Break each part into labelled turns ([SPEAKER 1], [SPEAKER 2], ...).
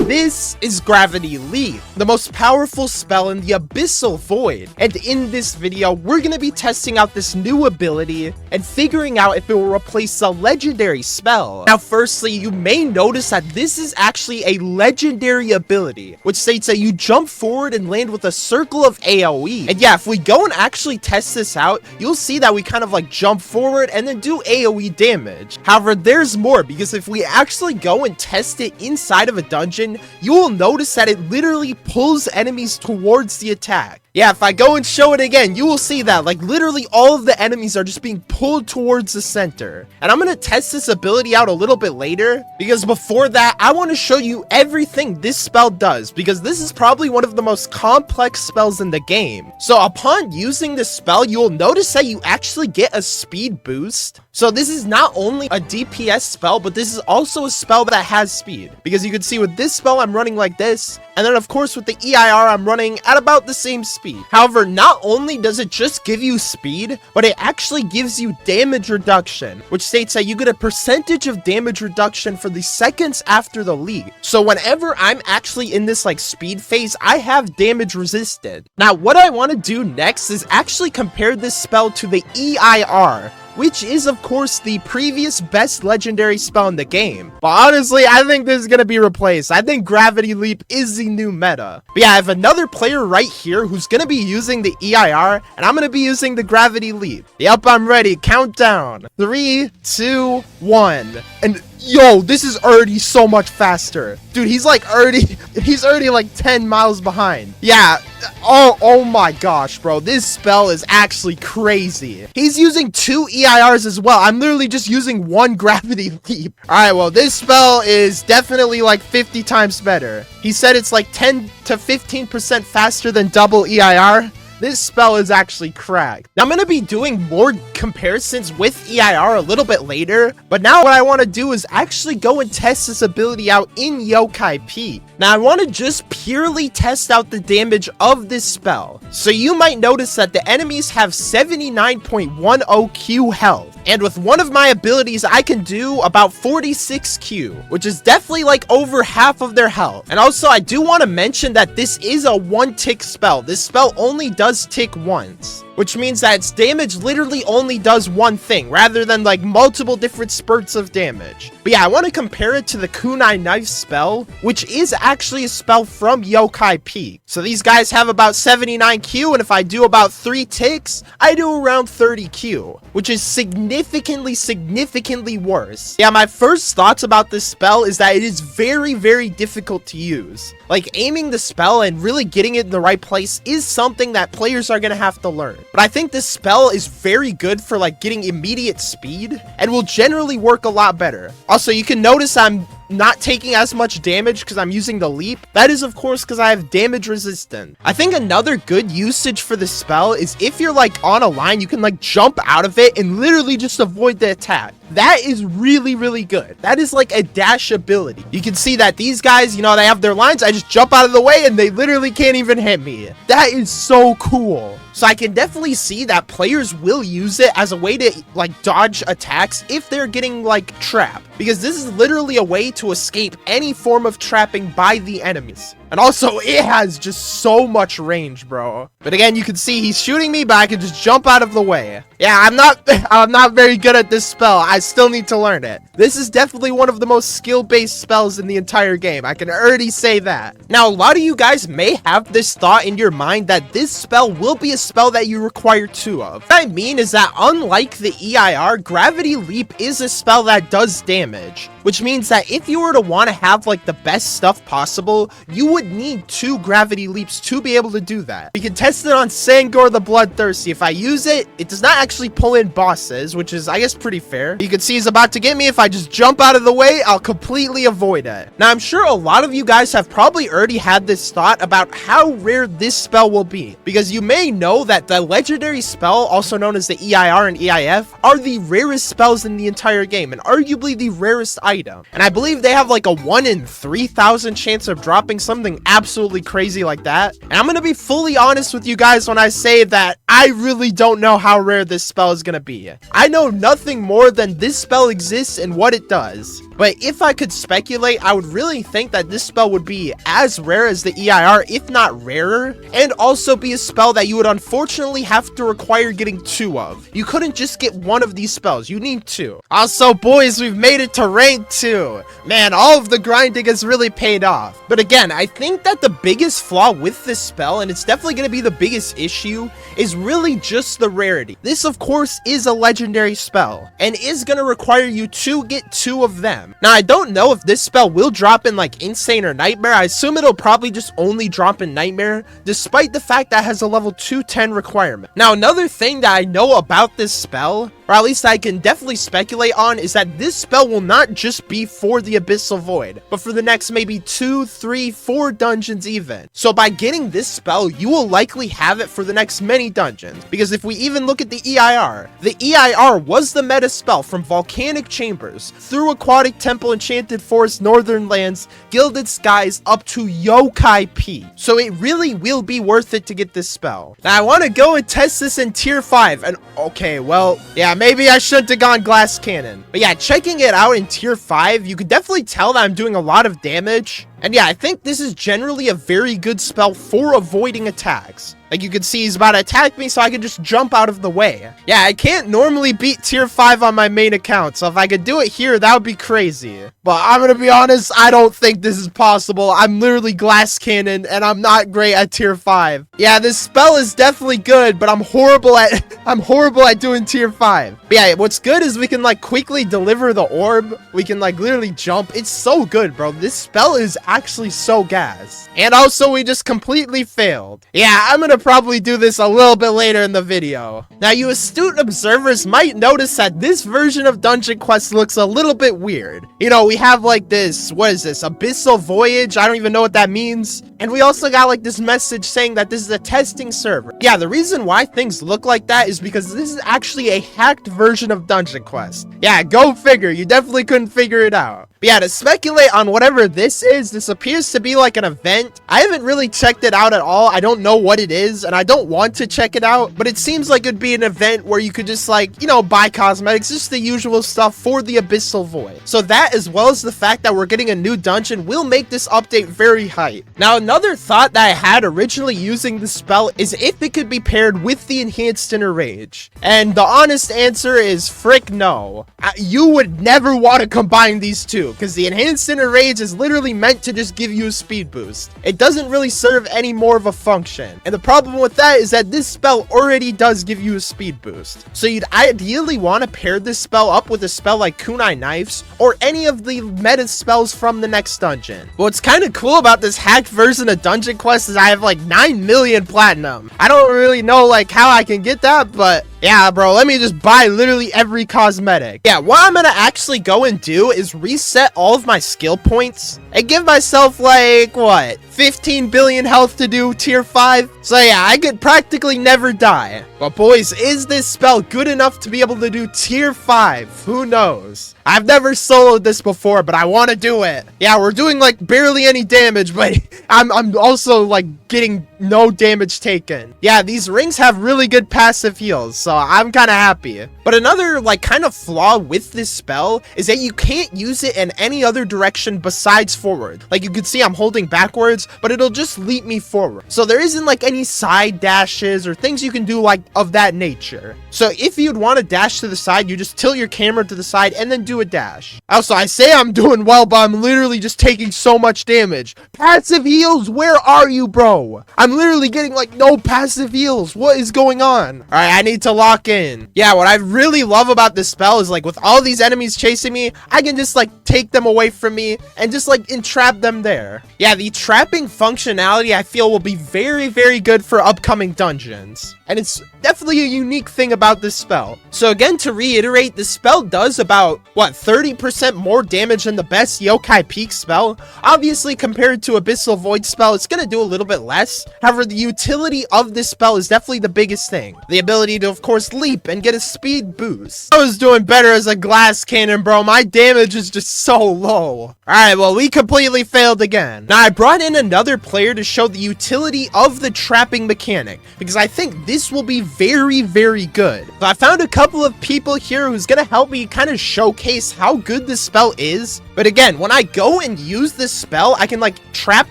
[SPEAKER 1] this is Gravity Leap, the most powerful spell in the Abyssal Void. And in this video, we're going to be testing out this new ability and figuring out if it will replace the legendary spell. Now, firstly, you may notice that this is actually a legendary ability, which states that you jump forward and land with a circle of AoE. And yeah, if we go and actually test this out, you'll see that we kind of like jump forward and then do AoE damage. However, there's more, because if we actually go and test it inside of a dungeon, you will notice that it literally pulls enemies towards the attack. Yeah, if I go and show it again, you will see that, like, literally all of the enemies are just being pulled towards the center. And I'm going to test this ability out a little bit later, because before that, I want to show you everything this spell does, because this is probably one of the most complex spells in the game. So upon using this spell, you will notice that you actually get a speed boost. So this is not only a DPS spell, but this is also a spell that has speed, because you can see with this spell, I'm running like this. And then of course with the EIR, I'm running at about the same speed. However, not only does it just give you speed, but it actually gives you damage reduction, which states that you get a percentage of damage reduction for the seconds after the leap. So whenever I'm actually in this like speed phase, I have damage resisted. Now, what I want to do next is actually compare this spell to the EIR, which is of course the previous best legendary spell in the game. But honestly, I think this is gonna be replaced. I think Gravity Leap is the new meta. But yeah, I have another player right here who's gonna be using the EIR, and I'm gonna be using the Gravity Leap. Yep, I'm ready. Countdown. 3, 2, 1. And yo, this is already so much faster. Dude, he's already like 10 miles behind. Yeah. Oh my gosh, bro. This spell is actually crazy. He's using 2 EIRs as well. I'm literally just using 1 Gravity Leap. All right, well, this spell is definitely like 50 times better. He said it's like 10 to 15% faster than double EIR. This spell is actually cracked. Now, I'm going to be doing more comparisons with EIR a little bit later, but now what I want to do is actually go and test this ability out in Yokai Peak. Now, I want to just purely test out the damage of this spell. So you might notice that the enemies have 79.10 Q health. And with one of my abilities, I can do about 46 Q, which is definitely like over half of their health. And also, I do want to mention that this is a 1-tick spell. This spell only does tick once, which means that its damage literally only does one thing, rather than like multiple different spurts of damage. But yeah, I want to compare it to the kunai knife spell, which is actually a spell from Yokai Peak. So these guys have about 79 Q, and if I do about 3 ticks, I do around 30 Q, which is significantly worse. Yeah, my first thoughts about this spell is that it is very difficult to use. Like, aiming the spell and really getting it in the right place is something that players are gonna have to learn. But I think this spell is very good for like getting immediate speed and will generally work a lot better. Also, you can notice I'm not taking as much damage because I'm using the leap. That is of course because I have damage resistance. I think another good usage for this spell is if you're like on a line, you can like jump out of it and literally just avoid the attack. That is really good. That is like a dash ability. You can see that these guys, you know, they have their lines. I just jump out of the way and they literally can't even hit me. That is so cool. So I can definitely see that players will use it as a way to like dodge attacks if they're getting like trapped, because this is literally a way to escape any form of trapping by the enemies. And also, it has just so much range, bro. But again, you can see he's shooting me, but I can just jump out of the way. Yeah, I'm not very good at this spell. I still need to learn it. This is definitely one of the most skill-based spells in the entire game. I can already say that. Now, a lot of you guys may have this thought in your mind that this spell will be a spell that you require 2 of. What I mean is that unlike the EIR, Gravity Leap is a spell that does damage, which means that if you were to want to have like the best stuff possible, you would need 2 Gravity Leaps to be able to do that. You can test it on Sangor the Bloodthirsty. If I use it, it does not actually pull in bosses, which is, I guess, pretty fair. You can see he's about to get me. If I just jump out of the way, I'll completely avoid it. Now, I'm sure a lot of you guys have probably already had this thought about how rare this spell will be, because you may know that the legendary spell, also known as the EIR and EIF, are the rarest spells in the entire game, and arguably the rarest item. And I believe they have like a 1 in 3,000 chance of dropping something absolutely crazy like that. And I'm gonna be fully honest with you guys when I say that I really don't know how rare this spell is gonna be. I know nothing more than this spell exists and what it does. But if I could speculate, I would really think that this spell would be as rare as the EIR, if not rarer, and also be a spell that you would unfortunately have to require getting 2 of. You couldn't just get 1 of these spells, you need 2. Also, boys, we've made it to rank 2. Man, all of the grinding has really paid off. But again, I think that the biggest flaw with this spell, and it's definitely going to be the biggest issue, is really just the rarity. This, of course, is a legendary spell, and is going to require you to get 2 of them. Now, I don't know if this spell will drop in like Insane or Nightmare. I assume it'll probably just only drop in Nightmare, despite the fact that it has a level 210 requirement. Now, another thing that I know about this spell, or at least I can definitely speculate on, is that this spell will not just be for the Abyssal Void, but for the next maybe 2, 3, 4 dungeons even. So by getting this spell, you will likely have it for the next many dungeons, because if we even look at the EIR was the meta spell from Volcanic Chambers, through Aquatic Temple, Enchanted Forest, Northern Lands, Gilded Skies, up to Yokai Peak. So it really will be worth it to get this spell. Now I want to go and test this in tier 5, and okay, well, yeah, maybe I shouldn't have gone Glass Cannon. But yeah, checking it out in tier 5, you could definitely tell that I'm doing a lot of damage. And yeah, I think this is generally a very good spell for avoiding attacks. Like you can see, he's about to attack me, so I can just jump out of the way. Yeah, I can't normally beat tier 5 on my main account, so if I could do it here, that would be crazy. But I'm gonna be honest, I don't think this is possible. I'm literally Glass Cannon, and I'm not great at tier 5. Yeah, this spell is definitely good, but I'm horrible at doing tier 5. But yeah, what's good is we can like quickly deliver the orb. We can like literally jump. It's so good, bro. This spell is actually so gas. And also, we just completely failed. Yeah, I'm gonna probably do this a little bit later in the video. Now, you astute observers might notice that this version of Dungeon Quest looks a little bit weird. You know, we have like this, what is this, Abyssal Voyage? I don't even know what that means. And we also got like this message saying that this is a testing server. Yeah, the reason why things look like that is because this is actually a hacked version of Dungeon Quest. Yeah, go figure. You definitely couldn't figure it out. But yeah, to speculate on whatever this is, this appears to be like an event. I haven't really checked it out at all. I don't know what it is, and I don't want to check it out, but it seems like it'd be an event where you could just like, you know, buy cosmetics, just the usual stuff for the Abyssal Void. So that, as well as the fact that we're getting a new dungeon, will make this update very hype. Now, another thought that I had originally using the spell is if it could be paired with the Enhanced Inner Rage. And the honest answer is frick no. You would never want to combine these two, because the Enhanced Inner Rage is literally meant to just give you a speed boost. It doesn't really serve any more of a function. And the problem with that is that this spell already does give you a speed boost. So you'd ideally want to pair this spell up with a spell like Kunai Knives, or any of the meta spells from the next dungeon. But what's kind of cool about this hacked version of Dungeon Quest is I have like 9 million platinum. I don't really know like how I can get that, but yeah, bro, let me just buy literally every cosmetic. Yeah, what I'm gonna actually go and do is reset all of my skill points and give myself like, what, 15 billion health to do tier 5? So yeah, I could practically never die. But boys, is this spell good enough to be able to do tier 5? Who knows? I've never soloed this before, but I want to do it. Yeah, we're doing like barely any damage, but I'm also like getting no damage taken. Yeah, these rings have really good passive heals, so I'm kind of happy. But another like kind of flaw with this spell is that you can't use it in any other direction besides forward. Like you can see I'm holding backwards, but it'll just leap me forward. So there isn't like any side dashes or things you can do like of that nature. So if you'd want to dash to the side, you just tilt your camera to the side and then do a dash. Also, I say I'm doing well, but I'm literally just taking so much damage. Passive heals, where are you, bro? I'm literally getting like no passive heals. What is going on? All right, I need to lock in. Yeah, what I really love about this spell is like with all these enemies chasing me, I can just like take them away from me and just like entrap them there. Yeah, the trapping functionality I feel will be very, very good for upcoming dungeons. and it's definitely a unique thing about this spell. So again, to reiterate, this spell does about, what, 30% more damage than the best Yokai Peak spell. Obviously, compared to Abyssal Void spell, it's gonna do a little bit less. However, the utility of this spell is definitely the biggest thing. The ability to, of course, leap and get a speed boost. I was doing better as a glass cannon, bro. My damage is just so low. Alright, well, we completely failed again. Now, I brought in another player to show the utility of the trapping mechanic, because I think this will be very, very good. So I found a couple of people here who's gonna help me kind of showcase how good this spell is. But again, when I go and use this spell, I can like trap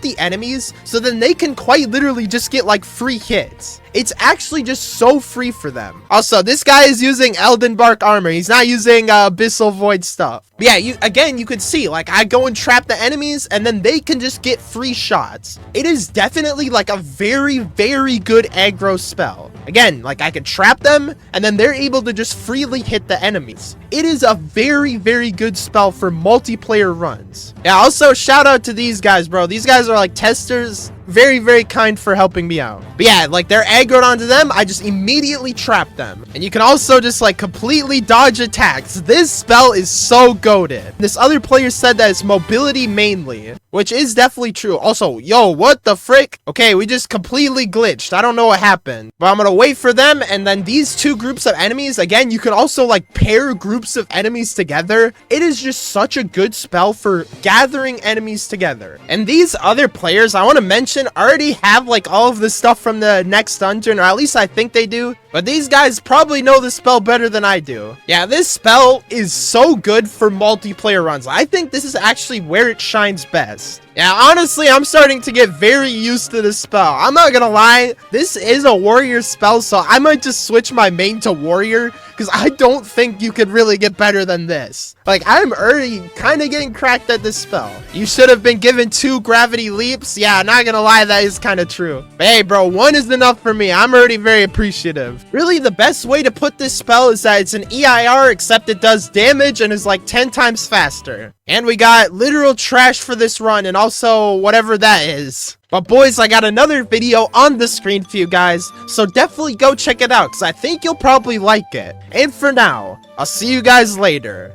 [SPEAKER 1] the enemies, so then they can quite literally just get like free hits. It's actually just so free for them. Also, this guy is using Elden Bark armor. He's not using Abyssal Void stuff. But yeah, you could see, like, I go and trap the enemies, and then they can just get free shots. It is definitely, like, a very, very good aggro spell. Again, like, I can trap them, and then they're able to just freely hit the enemies. It is a very, very good spell for multiplayer runs. Yeah, also, shout out to these guys, bro. These guys are, like, testers. Very, very kind for helping me out. But yeah, like, they're aggroed onto them, I just immediately trap them. And you can also just like completely dodge attacks. This spell is so goated. This other player said that it's mobility mainly, which is definitely true. Also, yo, what the frick? Okay, we just completely glitched. I don't know what happened, but I'm gonna wait for them. And then these two groups of enemies, again, you can also like pair groups of enemies together. It is just such a good spell for gathering enemies together. And these other players, I want to mention, already have like all of the stuff from the next dungeon, or at least I think they do, but these guys probably know the spell better than I do. Yeah, this spell is so good for multiplayer runs. I think this is actually where it shines best. Yeah, honestly, I'm starting to get very used to this spell. I'm not gonna lie, this is a warrior spell, so I might just switch my main to warrior, because I don't think you could really get better than this. Like, I'm already kind of getting cracked at this spell. You should have been given 2 gravity leaps. Yeah, not gonna lie, that is kind of true. But hey, bro, 1 is enough for me. I'm already very appreciative. Really, the best way to put this spell is that it's an EIR, except it does damage and is like 10 times faster. And we got literal trash for this run, and also whatever that is. But boys, I got another video on the screen for you guys, so definitely go check it out, because I think you'll probably like it. And for now, I'll see you guys later.